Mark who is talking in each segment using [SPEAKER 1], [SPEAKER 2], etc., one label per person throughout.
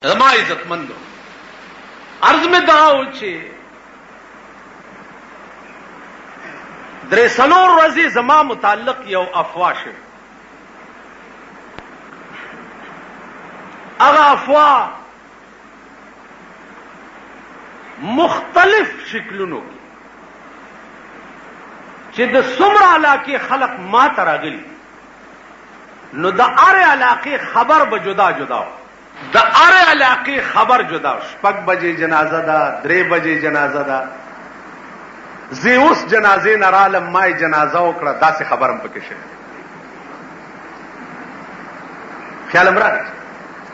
[SPEAKER 1] زما عزتمندو عرض میں داو چې درې څلور ورځې زما متعلق یو افوا شوه. هغه افوا مختلف شکلونو کې چې د څومره علاقې خلق ما ته راغلي نو د هرې علاقې خبر به جدا جدا و. د هرې علاقې خبر جدا و. 6 بجې جنازه ده، 3 بجې جنازه ده. زه اوس جنازې نه رالم، ما یې جنازه وکړه، داسې خبرم پکې شوې. خیال م راغی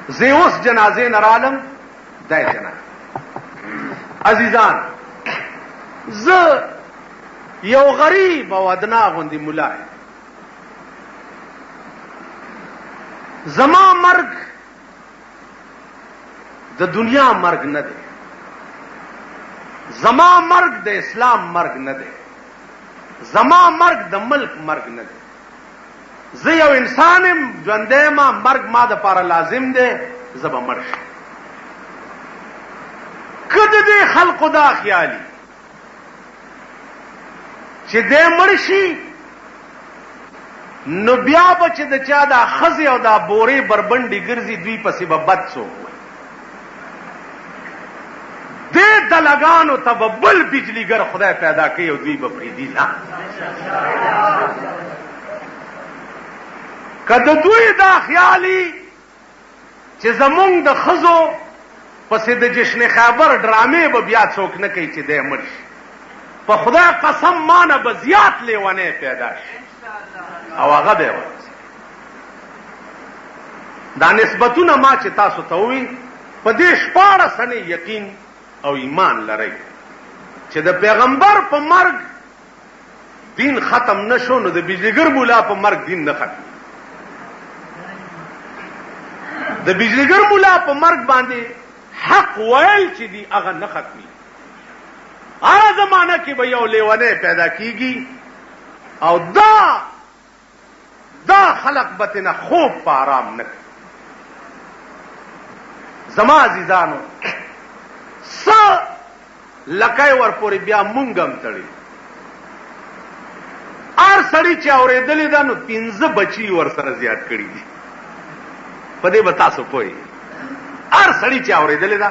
[SPEAKER 1] زه اوس جنازې نه رالم، دا یې جنازه. عزیزان، زه یو غریب او ادنا غوندې ملا یم. زما مرګ د دنیا مرګ نه دی، زما مرګ د اسلام مرګ نه دی، زما مرګ د ملک مرګ نه دی. زه یو انسان یم، ژوندی یم، مرګ ما د پاره لازم دی، زه به مړ شم. که د دې خلقو دا خیالي چې دی مړ شي نو بیا به چې د چا دا ښځې او دا بورې بربنډې ګرځي دوی پسې به بد څوک وي. دې دلګانو ته به بل بجلیګر خدای پیدا کوي او دوی به پرېږدي. نه، که د دوی دا خیالي چې زمونږ د ښځو پسې د جشن خیبر ډرامې به بیا څوک نه کوي چې دی مړ شي، په خدای قسم ما نه به زیات لیونی پیدا شي او هغه به ورځي. دا نسبتونه ما چې تاسو ته ووي په دې 14 سنې یقین او ایمان لرئ چې د پیغمبر په مرګ دین ختم نشو نو د بجلیګر مولا په مرګ دین نه ختم. د بجلیګر مولا په مرګ باندې حق ویل چې دی هغه نه ختمي. هغه زمانہ کې به یو لیونی پیدا کیږي او دا خلق بتنه خوب په آرام نه کوي. زما عزیزانو، څه لکۍ ورپورې بیا مونږ هم تړي. هر سړي چې اورېدلې ده نو 15 بچي ورسره زیات کړي دي. په دې به تاسو پوهئ. هر سړي چې اورېدلې ده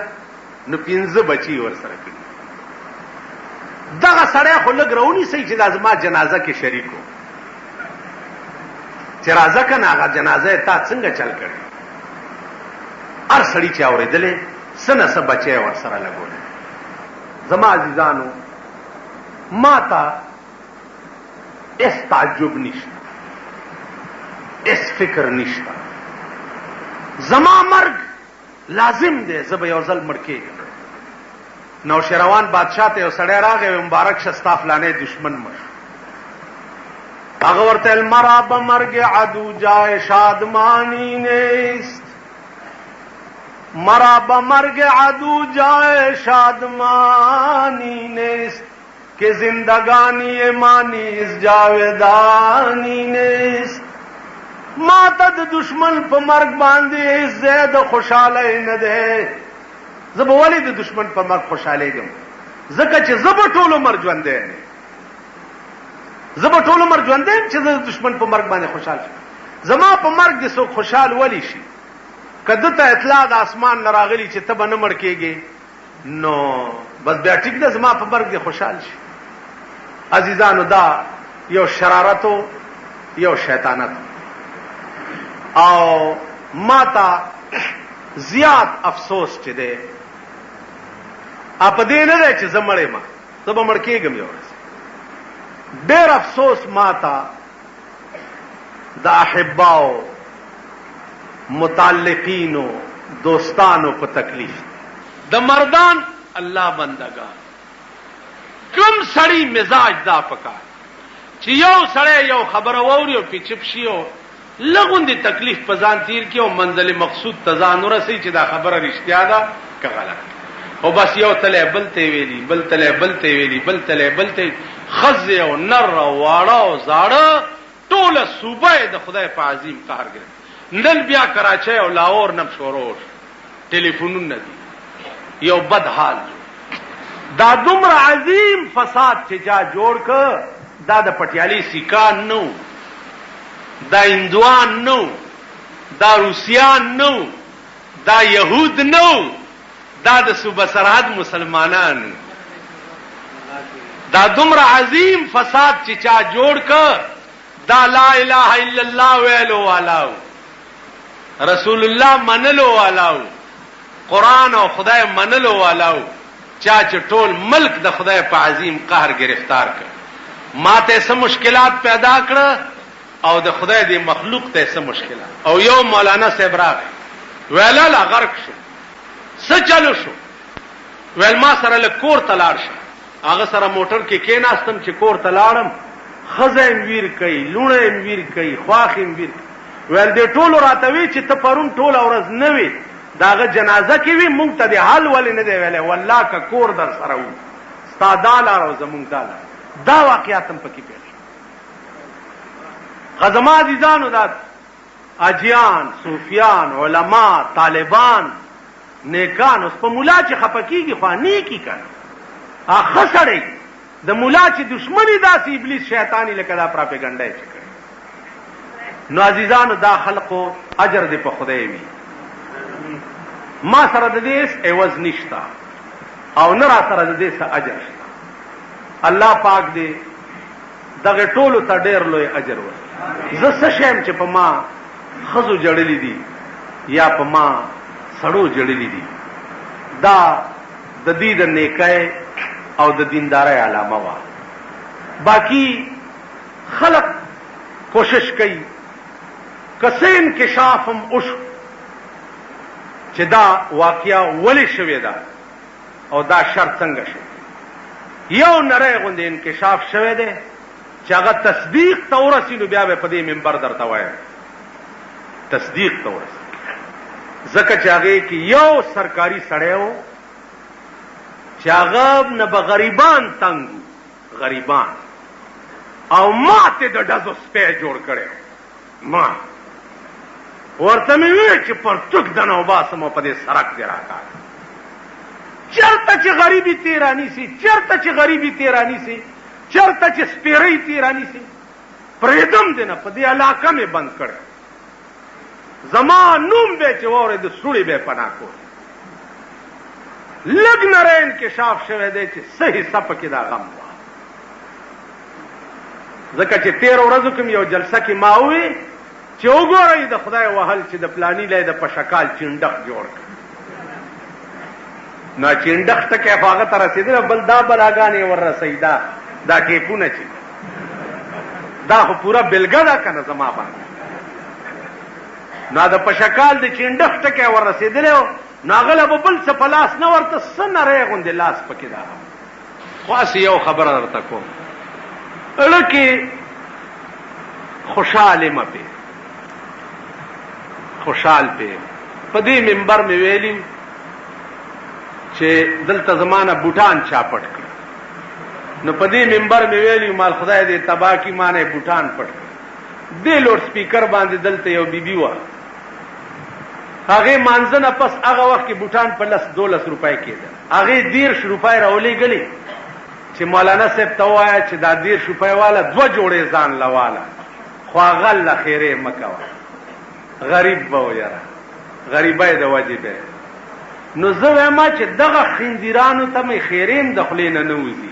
[SPEAKER 1] نو 15 بچي ورسره کړي. دغه سړی خو لږ راونیسئ چې دا زما جنازه کې شریک و، چې راځه که نه هغه جنازه تا څنګه چل کړې. هر سړي چې اورېدلې څه نه څه بچی ورسره لګولی. زما عزیزانو، ما ته اس تعجب نشته، اس فکر نشته. زما مرګ لازم دی، زه به یو ځل مړ کېږم. نوشیروان بادشاہ ته یو سړی راغی، مبارک شه ستا فلانی دشمن مړ. هغه ورته ویل مرا به مرګ عدو جای شادمانی نیست، مرا به مرگ عدو جای شادمانی نیست، که زندگانی مانی از جاودانی نیست. ما ته د دشمن په مرګ باندې زید خوشاله نه ده. زه به ولې د دشمن په مرګ خوشالېږم؟ ځکه چې زه به ټول عمر ژوندی یم. زه به ټول عمر ژوندی یم چې زه د دشمن په مرګ باندې خوشحال شم. زما په مرګ دې څوک خوشحال ولی شي؟ که ده ته اطلاع د اسمان نه راغلي چې ته به نه مړ کېږې نو بس بیا ټیک ده، زما په مرګ دې خوشحال شي. عزیزانو، دا یو شرارتو یو شیطانت او ما ته زیات افسوس چې دی په دې نه دی چې زه مړ یم، زه به مړ کېږم یو ورځ. ډېر افسوس ما ته د احباو، متعلقینو، دوستانو په تکلیف. د مردان الله بندگان کوم سړی مزاج دا پکار چې یو سړی یو خبره ووري او پی چپ شي او لغوندې تکلیف په ځان تیر کړي او منزل مقصود ته ځان ورسوي چې دا خبره رښتیا ده که غلط. او بس یو تلی بل ته ویلي، بل تلی بل ته ویلي، بل تلی بل ته، ښځې او نر او واړه او زاړه ټوله صوبه یې د خدای په عظیم قهر ګرفت. نن بیا کراچۍ او لاهور نم شروع شو. ټلیفونونه دي، یو بد حال دا دومره عظیم فساد چې چا جوړ ک، دا د پټیالي سیکان نو، دا هندوان نو، دا روسیان نو، دا یهود نو، دا د صوبه سرحد مسلمانان. دا دومره عظیم فساد چې چا جوړ ک، دا لا اله الا الله ویلو والاو، رسول الله منلو والاو، قرآن او خدای منلو والاو، چا چې ټول ملک د خدای په عظیم قهر گرفتار کړ. ما ته څه مشکلات پیدا کړ او د خدای دی مخلوق ته څه مشکلات. او یو مولانا صاحب راغی ویل لا غرق شو، څه چلو شو؟ ویل ما سره له کور ته لاړ شه. هغه سره موټر کې کېناستم چې کور ته لاړم، ښځه یې ویر کوي، لوڼه یې ویر کوي، خواښ یې ویر کوي. ویل دې ټولو راته وی چې ته پرون ټوله ورځ نه وې، د هغه جنازه کې وي، مونږ ته دې حل ولې نه دی ویلی؟ والله که کور در سره وو، ستا دا لار او زمونږ دا لار. دا واقعات هم پکې پیښ شو. زما عزیزانو، دا اجیان، صوفیان، علما، طالبان، نیکان، اوس په مولا چې خفه کېږي خو نیکي که نه، ښه سړی د مولا چې دشمني داسې ابلیس شیطاني لکه دا پراپیګنډه یې چې کړی. نو عزیزانو، دا خلقو اجر دې په خدای وي. ما سره د دې هېڅ عوض نشته او نه را سره د دې څه اجر شته. الله پاک دې دغه ټولو ته ډېر لوی اجر ورکړي. زه څه شیم چې په ما ښځو جړلي دي یا په ما سړو جړلي دي، دا د دې د نیکۍ او د دیندارۍ علامه وه. باقی خلق کوشش کوي که څه انکشاف هم وشو چې دا واقعه ولې شوې ده او دا شر څنګه شو. یو نری غوندې انکشاف شوی دی چې هغه تصدیق ته ورسي، نو بیا به په دې منبر درته وایم تصدیق ته ورسي. ځکه چې هغې کې یو سرکاري سړی و چې هغه نه به غریبان تنګ و، غریبان، او ما ته د ډزو سپی جوړ کړی. ما ورته مې وویل چې پرتوک دنه وباسم او په دې سړک دې راکاږه. چېرته چې غریبي تېره نیسي، چېرته چې غریبي تېره نیسي، چېرته چې سپېرۍ تېره نیسي، پرېږدم دې نه، په دې علاقه مې بند کړی. زما نوم به چې واورې د سوړې به پناه کړو. لږ نری انکشاف شوی دی چې څه حصه پکې دا غم وه. ځکه چې 13 ورځو کې یو جلسه کې ما ووی چې وګورئ د خدای وهل چې د پلاني لای د پشکال چینډخ جوړ کړ. نو چینډخ ټکی خو هغه ته رسېدله، بل دا بلاګانې ور رسوي، دا کیپونه چې دا خو پوره بلګه ده که نه زما باندې. نو د پشکال د چینډخ ټکی ور رسېدلی و، نو هغه له به بل څه په لاس نه ورته څه نری غوندې لاس پکې ده. خو هسې یو خبره درته کوم، اړه کې خوشحال یم پې، خوشحال پې. په دې منبر مې ویلي چې دلته زمانه بوټان چا پټ کړ، نو په دې منبر مې ویلي مال خدای دې تبا کی مانه بوټان پټ کړ. دې لوډ سپیکر باندې دلته یو بیبي وه، هغې مانځه نه پس هغه وخت کې بوټان په 10-12 روپۍ کېدل. هغې 10 روپۍ راولېږلې چې مولانا صاحب ته ووایه چې دا 10 روپۍ والا 2 جوړې ځان له واله، خو هغه له خیرې مه کوه، غریب به و یاره، غریبۍ د وجې به. نو زه وایم چې دغه خنزیرانو ته مې خیرې د خولې نه نه وځي،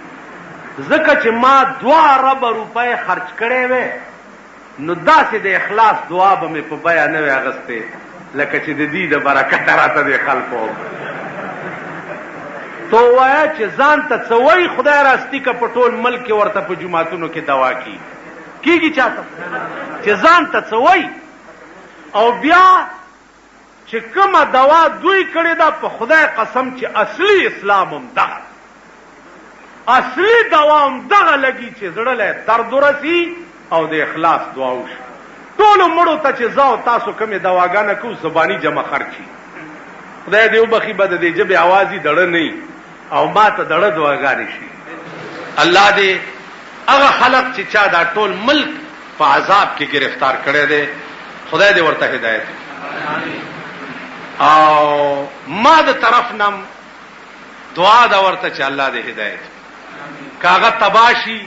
[SPEAKER 1] ځکه چې ما 2 اربه روپۍ خرچ کړې وې، نو داسې د اخلاص دعا به مې په بیه نه وې اغوستې لکه چې د دې د برکته راته د خلکو. تو وایه چې ځان ته څه وایي، خدای راستي که په ټول ملک کې ورته په جوماتونو کې دوا کېږي چاته چې ځان ته څه وایي. او بیا چې کومه دوا دوی کړې ده، په خدای قسم چې اصلي اسلام هم دغه، اصلي دوا هم دغه لګي چې زړه له درد ورسي او د اخلاص دعا وشي. ټولو مړو ته چې زه او تاسو کومې دواګانې کوو، زباني جمع خرچي، خدای دې وبخي، به د دې ژبې اواز یې دړه نه او ما ته دړه دعاګانې شي. الله دې هغه خلق چې چا دا ټول ملک په عذاب کې گرفتار کړی دی، خدای دې ورته هدایت. او ما د طرف نم دعا دا ورته چې الله دې هدایت کاغه تباشي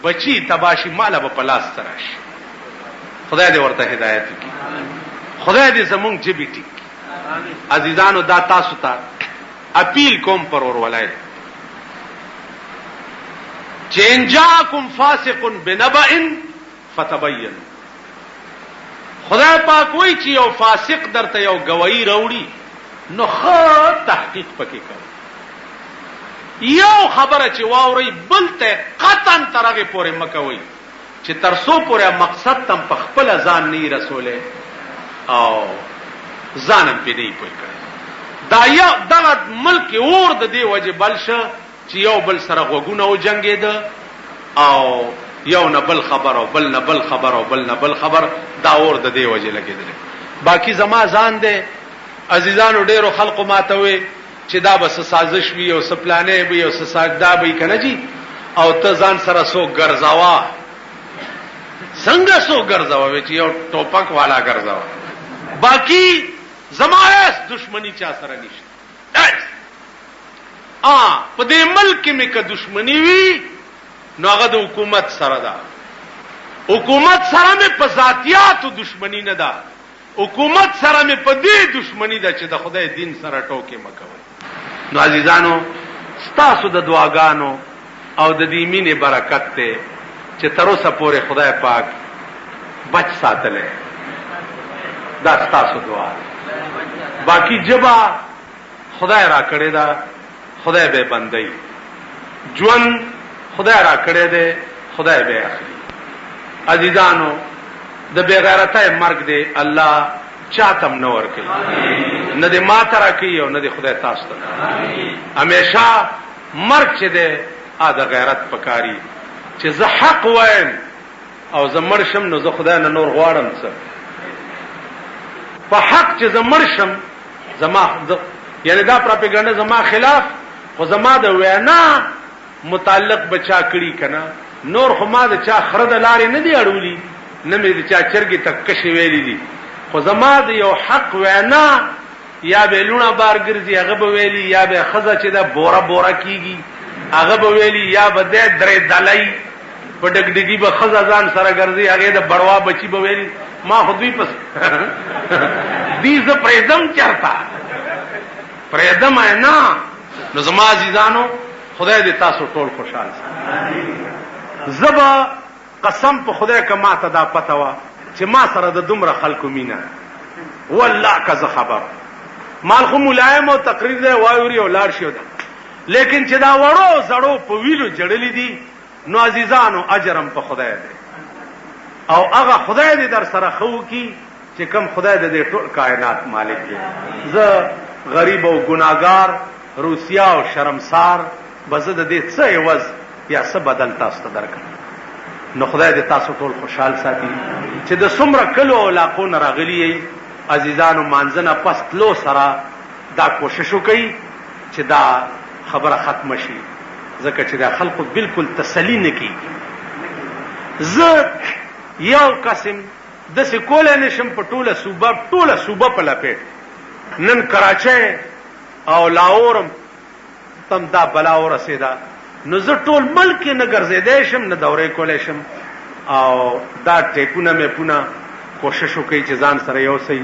[SPEAKER 1] بچی تباشي مال به پلاس تراشي خدای دې ورته هدایت وکړي خدای دې زمونږ جبې ټیک عزیزانو دا تاسو ته اپیل کوم پر ورولای چې ان جاءکم فاسق بنبأ فتبین خدای پاک وایي چې یو فاسق درته یو گواہی راوړي نو خو تحقیق پکې کوي یو خبره چې واوري بل ته قطعا ترغه پورې مکوي چې ترسو پورې مقصد تم په خپل ځان نه رسوله او ځانم په دې پوي کړي دا یو دغه ملک اور د دې وجه بلشه چې یو بل سره غوګونه او جنگید او یو نه بل خبر او بل نه بل خبر او بل نه بل خبر دا اور د دې وجه لګیدل باقی زما ځان دې عزیزانو ډیرو خلقو ماتوي چې دا بس سازش وي او سپلانې وي او ساجدا وي کنه جی او ته ځان سره سو ګرځاوا څنګه سو ګرځاوا چې یو ټوپک والا ګرځاوا باقی زمایس دشمنی چا سره نشته په دې ملک کې مې که دشمنی وي نو هغه د حکومت سره ده حکومت سره مې په ذاتیاتو دشمنی نه ده حکومت سره مې په دې دشمنی ده چې د خدای دین سره ټوکې مکوي نو عزیزانو ستاسو د دعاګانو او د دې مینې برکت ته چې تر اوسه پورې خدای پاک بچ ساتلې دا ستاسو دعا باقی جبا خدای را کړی دا خدای به بندي ژوند خدای را کړی دی خدای به اخلي عزیزانو د بے غیرتۍ مرګ دی الله چاتم نه ور کوي نه دې ما ترا کوي او نه دې خدای تاسو ته همیشه مرګ چې دی ا د غیرت پکاري چې زه حق وایم او زه مرشم نو زه خدای نه نور غواړم څه په حق چې زه مرشم زما یعنی دا پروپاګاندا زما خلاف خو زما د وینا متعلق بچا کړي کنه نور خو ما د چا خرد لارې نه دی اړولي نه مې د چا چرګي تک کشي ویلي دي خو زما د یو حق وینا یا به لونه بار ګرځي هغه به ویلي یا به خزه چې دا بورا بورا کیږي هغه به ویلي یا به درې دلای په ډګډګي به خزه ځان سره ګرځي هغه د بړوا بچي به ویلي ما خو دوی پس دې ز پرېدم چرتا پرېدم نه نو زما عزیزانو خدای دې تاسو ټول خوشاله زبا قسم په خدای که ما ته دا پته وا چې ما سره د دومره خلکو مینا والله که زه خبر مال خو ملایم او تقریر دی وایوري او لاړ شو ده لیکن چې دا وړو زړو په ویلو جړلې دي نو عزیزانو اجرم په خدای دی او هغه خدای دې در سره خو کی چې کم خدای دې ټول کائنات مالک دی زه غریب او ګناګار روسیا او شرمسار بزد دې څه عوض یا څه بدل تاسو ته درکړم نو خدای دې تاسو ټول خوشحال ساتي چې د څومره کلو او علاقو نه راغلي عزیزانو مانځنه پس تلو سره دا کوشش وکړي چې دا خبره ختم شي ځکه چې دا خلکو بالکل تسلی نه کیږي زه یو قسم د سکول نشم په ټوله صوبه په لپیټ نن کراچۍ او لاهور تم دا بلا ورسېدا نو زه ټول ملک نه ګرځېدای شم نه دورې کولای شم او دا ټیپونه مې پونه کوشش وکړي چې ځان سره یو سي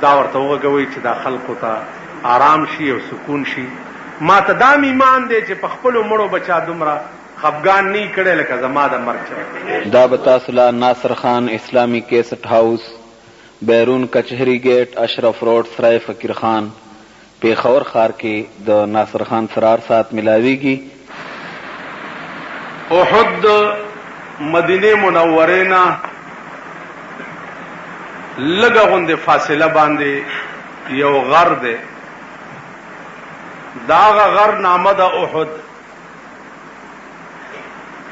[SPEAKER 1] دا ورته وغوي چې دا خلکو ته آرام شي او سکون شي ما ته دا ایمان دی چې په خپل مړو بچا دومره خفګان نه کړي لکه زما د مرګ
[SPEAKER 2] دا بتا صلاح ناصر خان اسلامی کیسٹ ہاؤس بیرون کچہری گیٹ اشرف روڈ سرائے فقیر خان پیښور ښار کې د ناصر خان سرار سات ملاویږي
[SPEAKER 1] احد مدینه منوره نه لږه غوندې فاصله باندې یو غر دی داغه غر نامه د احد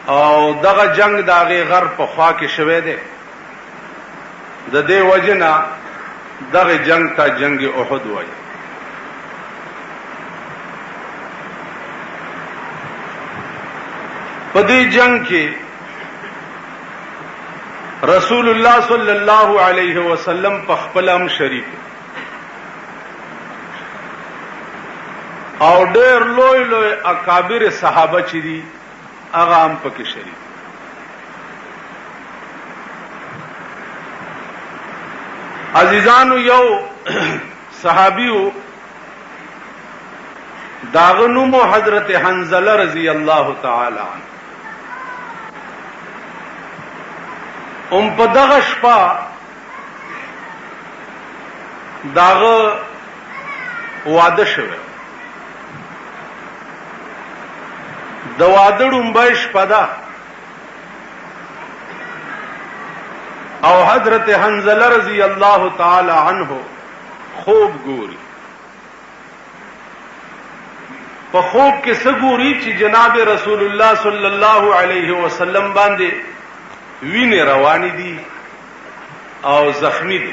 [SPEAKER 1] او دغه جنگ داغه غر په خوا کې شوه دی د دې وجنه دغه جنگ ته جنگ احد وایي په دې جنگ کې رسول الله صلی الله علیه وسلم په خپل هم شریک او ډېر لوی لوی اکابر صحابه چې دي هغه هم پکې شریک. عزیزانو یو صحابیو داغه نوم حضرت حنظله رضی الله تعالی عنه. په دغه شپه داغه واده شوه. د واده ډومبۍ شپه ده او حضرت حنظله رضی الله تعالی عنه خوب ګوري. په خوب کې څه ګوري چې جناب رسول الله صلی الله علیه وسلم باندې وینې روانې دي او زخمی دي.